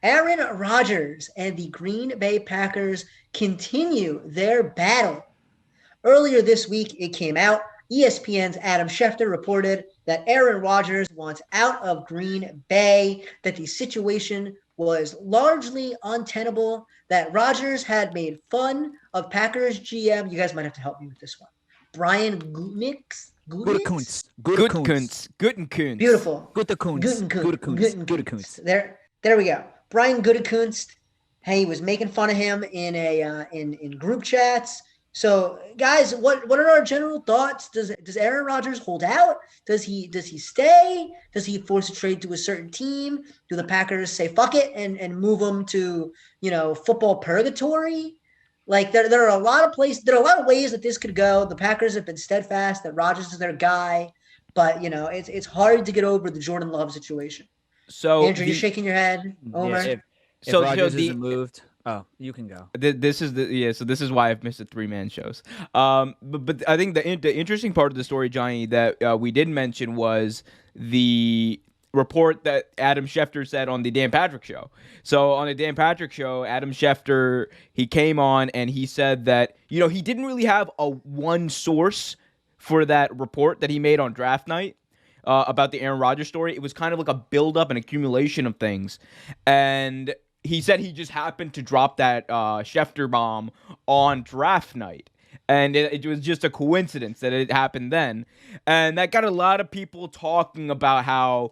Aaron Rodgers and the Green Bay Packers continue their battle. Earlier this week, it came out. ESPN's Adam Schefter reported that Aaron Rodgers wants out of Green Bay, that the situation was largely untenable, that Rodgers had made fun of Packers GM. You guys might have to help me with this one. Brian Gutekunst? Gutekunst? Gutekunst. Gutekunst. Gutekunst. Beautiful. Gutekunst. Gutekunst. Gutekunst. There we go. Brian Gutekunst. Hey, he was making fun of him in group chats. So, guys, what are our general thoughts? Does Aaron Rodgers hold out? Does he stay? Does he force a trade to a certain team? Do the Packers say fuck it and move him to football purgatory? Like there are a lot of places. There are a lot of ways that this could go. The Packers have been steadfast that Rodgers is their guy, but it's hard to get over the Jordan Love situation. So Andrew, you're shaking your head. Omar, if Rodgers isn't moved. Oh, you can go. This is why I've missed the 3-man shows. But I think the interesting part of the story, Johnny, that we didn't mention was the report that Adam Schefter said on the Dan Patrick Show. So on the Dan Patrick Show, Adam Schefter, he came on and he said that he didn't really have a one source for that report that he made on draft night. About the Aaron Rodgers story. It was kind of like a buildup and accumulation of things. And he said he just happened to drop that Schefter bomb on draft night. And it was just a coincidence that it happened then. And that got a lot of people talking about how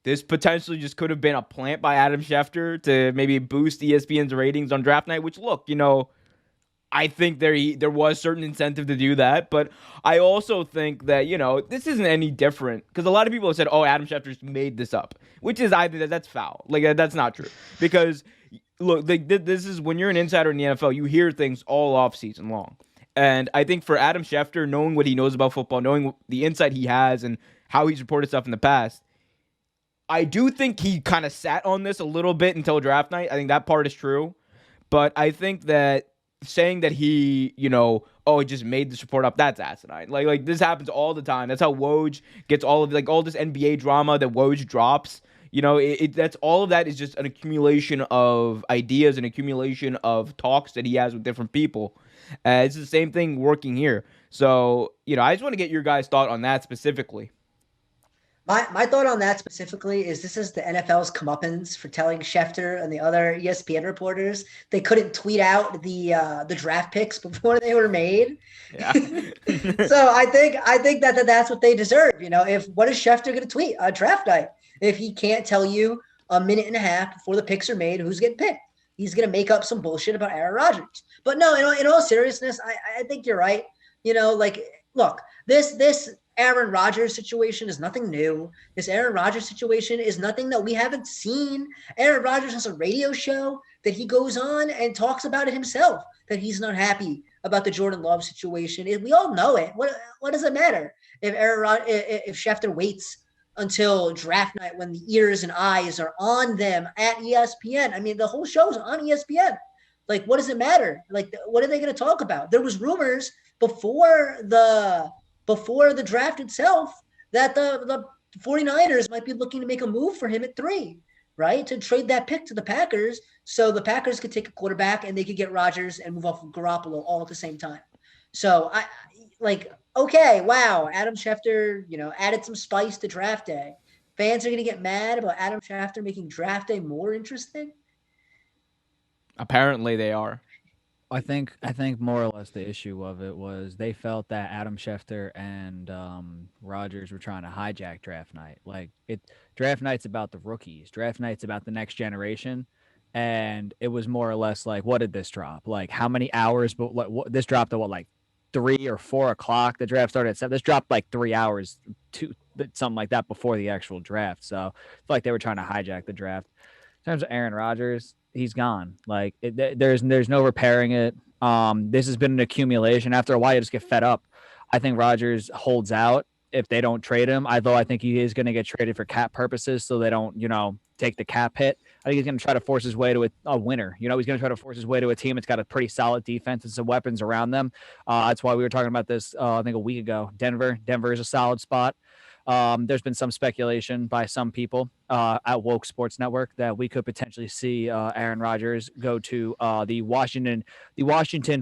this potentially just could have been a plant by Adam Schefter to maybe boost ESPN's ratings on draft night, which, look, I think there was certain incentive to do that, but I also think that, this isn't any different because a lot of people have said, oh, Adam Schefter made this up, which is, I think that's foul. Like, that's not true because, look, this is when you're an insider in the NFL, you hear things all off season long. And I think for Adam Schefter, knowing what he knows about football, knowing the insight he has and how he's reported stuff in the past, I do think he kind of sat on this a little bit until draft night. I think that part is true, but I think that saying that he, he just made this report up, that's asinine. Like this happens all the time. That's how Woj gets all of all this NBA drama that Woj drops. That's all of that is just an accumulation of ideas, an accumulation of talks that he has with different people. It's the same thing working here. So, I just want to get your guys' thought on that specifically. My thought on that specifically is this is the NFL's comeuppance for telling Schefter and the other ESPN reporters they couldn't tweet out the draft picks before they were made. Yeah. So I think that that's what they deserve. If what is Schefter going to tweet on draft night if he can't tell you a minute and a half before the picks are made who's getting picked? He's going to make up some bullshit about Aaron Rodgers. But no, in all seriousness, I think you're right. Look, this Aaron Rodgers situation is nothing new. This Aaron Rodgers situation is nothing that we haven't seen. Aaron Rodgers has a radio show that he goes on and talks about it himself, that he's not happy about the Jordan Love situation. We all know it. What does it matter if Schefter waits until draft night when the ears and eyes are on them at ESPN? I mean, the whole show's on ESPN. Like, what does it matter? Like, what are they going to talk about? There was rumors before the draft itself that the 49ers might be looking to make a move for him at 3, right? To trade that pick to the Packers so the Packers could take a quarterback and they could get Rodgers and move off of Garoppolo all at the same time. So okay, wow, Adam Schefter, added some spice to draft day. Fans are going to get mad about Adam Schefter making draft day more interesting? Apparently they are. I think more or less the issue of it was they felt that Adam Schefter and Rodgers were trying to hijack draft night. Draft night's about the rookies. Draft night's about the next generation, and it was more or less like, what did this drop? Like, how many hours? But this dropped at 3 or 4 o'clock. The draft started at 7. This dropped 3 hours, something like that before the actual draft. So I feel like they were trying to hijack the draft. In terms of Aaron Rodgers, he's gone. There's no repairing it. This has been an accumulation. After a while, you just get fed up. I think Rodgers holds out if they don't trade him. Although I think he is going to get traded for cap purposes, so they don't, take the cap hit. I think he's going to try to force his way to a winner. He's going to try to force his way to a team that's got a pretty solid defense and some weapons around them. That's why we were talking about this, I think a week ago. Denver is a solid spot. There's been some speculation by some people at Woke Sports Network that we could potentially see Aaron Rodgers go to the Washington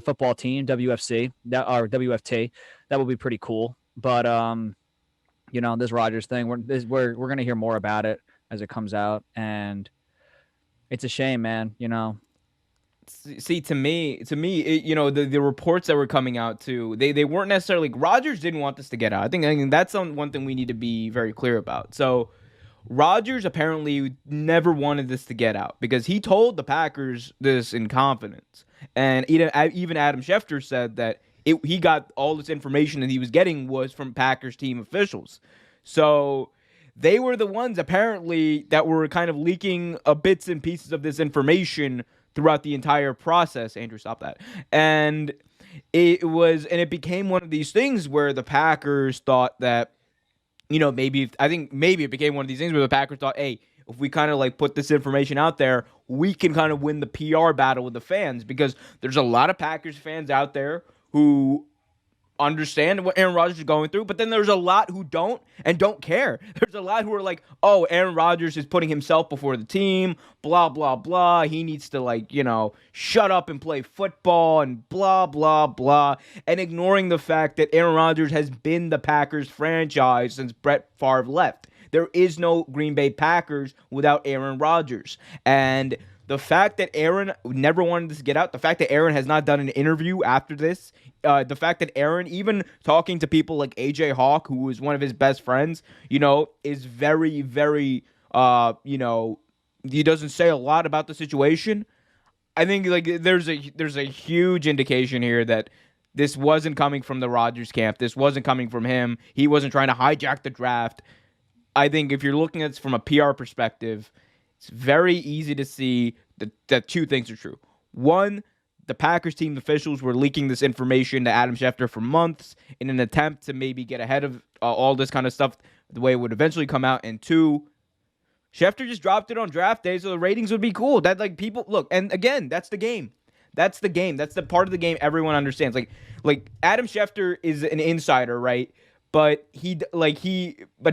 football team, WFC, or WFT. That would be pretty cool. But this Rodgers thing, we're gonna hear more about it as it comes out, and it's a shame, man. See, to me, the reports that were coming out too, they weren't necessarily. Rodgers didn't want this to get out. I think that's one thing we need to be very clear about. So, Rodgers apparently never wanted this to get out because he told the Packers this in confidence, and even Adam Schefter said that he got all this information that he was getting was from Packers team officials. So they were the ones apparently that were kind of leaking bits and pieces of this information throughout the entire process. Andrew, stop that. And it became one of these things where the Packers thought that, maybe it became one of these things where the Packers thought, hey, if we kind of like put this information out there, we can kind of win the PR battle with the fans, because there's a lot of Packers fans out there who understand what Aaron Rodgers is going through, but then there's a lot who don't and don't care. There's a lot who are like, oh, Aaron Rodgers is putting himself before the team, blah, blah, blah. He needs to shut up and play football and blah, blah, blah, and ignoring the fact that Aaron Rodgers has been the Packers franchise since Brett Favre left. There is no Green Bay Packers without Aaron Rodgers. And the fact that Aaron never wanted this to get out, the fact that Aaron has not done an interview after this, the fact that Aaron, even talking to people like AJ Hawk, who is one of his best friends, is very, very, he doesn't say a lot about the situation. I think there's a huge indication here that this wasn't coming from the Rodgers camp. This wasn't coming from him. He wasn't trying to hijack the draft. I think if you're looking at this from a PR perspective, it's very easy to see that two things are true. One, the Packers team officials were leaking this information to Adam Schefter for months in an attempt to maybe get ahead of all this kind of stuff the way it would eventually come out. And two, Schefter just dropped it on draft day so the ratings would be cool. That people look, and again, that's the game. That's the game. That's the part of the game everyone understands. Like Adam Schefter is an insider, right? But he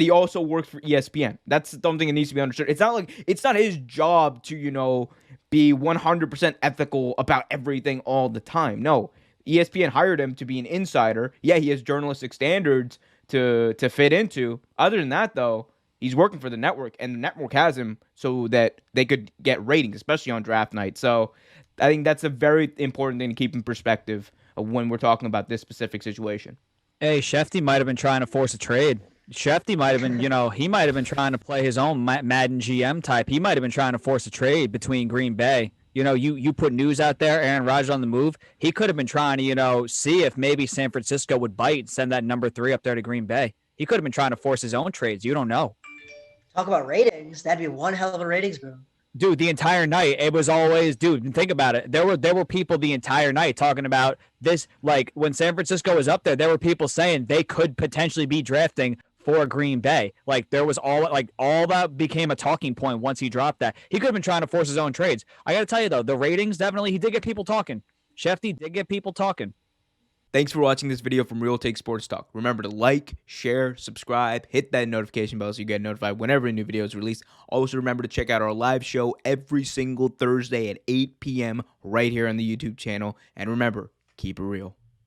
also works for ESPN. That's something that needs to be understood. It's not his job to, be 100% ethical about everything all the time. No, ESPN hired him to be an insider. Yeah, he has journalistic standards to fit into. Other than that, though, he's working for the network, and the network has him so that they could get ratings, especially on draft night. So I think that's a very important thing to keep in perspective when we're talking about this specific situation. Hey, Schefter might have been trying to force a trade. Schefter might have been, he might have been trying to play his own Madden GM type. He might have been trying to force a trade between Green Bay. You put news out there, Aaron Rodgers on the move. He could have been trying to, see if maybe San Francisco would bite and send that number 3 up there to Green Bay. He could have been trying to force his own trades. You don't know. Talk about ratings. That'd be one hell of a ratings boom. Dude, the entire night, it was always, dude, think about it. There were people the entire night talking about this. Like, when San Francisco was up there were people saying they could potentially be drafting for Green Bay. Like, there was all that became a talking point once he dropped that. He could have been trying to force his own trades. I got to tell you, though, the ratings, definitely, he did get people talking. Schefter did get people talking. Thanks for watching this video from Real Take Sports Talk. Remember to like, share, subscribe, hit that notification bell so you get notified whenever a new video is released. Also, remember to check out our live show every single Thursday at 8 p.m. right here on the YouTube channel. And remember, keep it real.